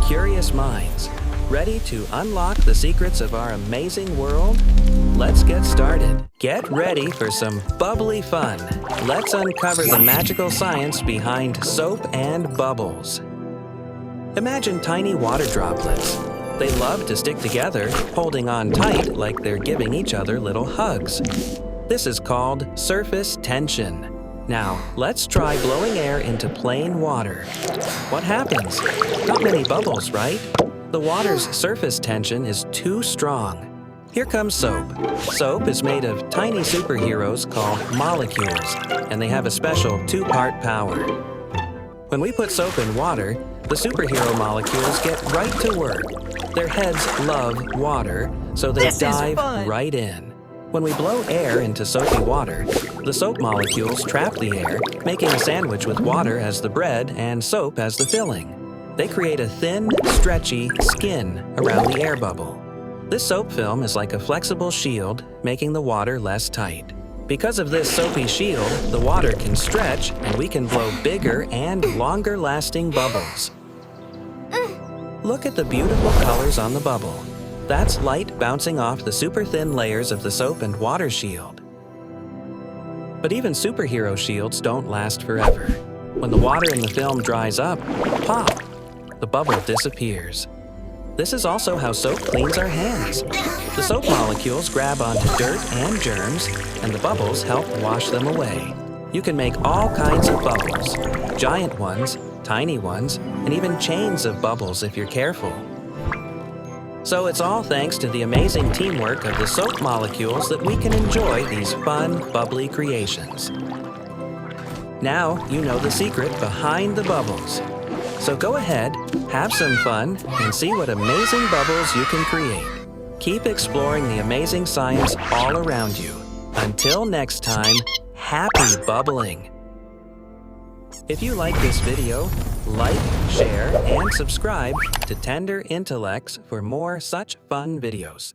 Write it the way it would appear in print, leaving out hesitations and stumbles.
curious minds, ready to unlock the secrets of our amazing world? Let's get started. Get ready for some bubbly fun. Let's uncover the magical science behind soap and bubbles. Imagine tiny water droplets. They love to stick together, holding on tight like they're giving each other little hugs. This is called surface tension. Now, let's try blowing air into plain water. What happens? Not many bubbles, right? The water's surface tension is too strong. Here comes soap. Soap is made of tiny superheroes called molecules, and they have a special two-part power. When we put soap in water, the superhero molecules get right to work. Their heads love water, so they dive right in. When we blow air into soapy water, the soap molecules trap the air, making a sandwich with water as the bread and soap as the filling. They create a thin, stretchy skin around the air bubble. This soap film is like a flexible shield, making the water less tight. Because of this soapy shield, the water can stretch and we can blow bigger and longer-lasting bubbles. Look at the beautiful colors on the bubble. That's light bouncing off the super thin layers of the soap and water shield. But even superhero shields don't last forever. When the water in the film dries up, pop! The bubble disappears. This is also how soap cleans our hands. The soap molecules grab onto dirt and germs, and the bubbles help wash them away. You can make all kinds of bubbles, giant ones, tiny ones, and even chains of bubbles if you're careful. So it's all thanks to the amazing teamwork of the soap molecules that we can enjoy these fun, bubbly creations. Now you know the secret behind the bubbles. So go ahead, have some fun, and see what amazing bubbles you can create. Keep exploring the amazing science all around you. Until next time, happy bubbling! If you like this video, like, share, and subscribe to Tender Intellects for more such fun videos.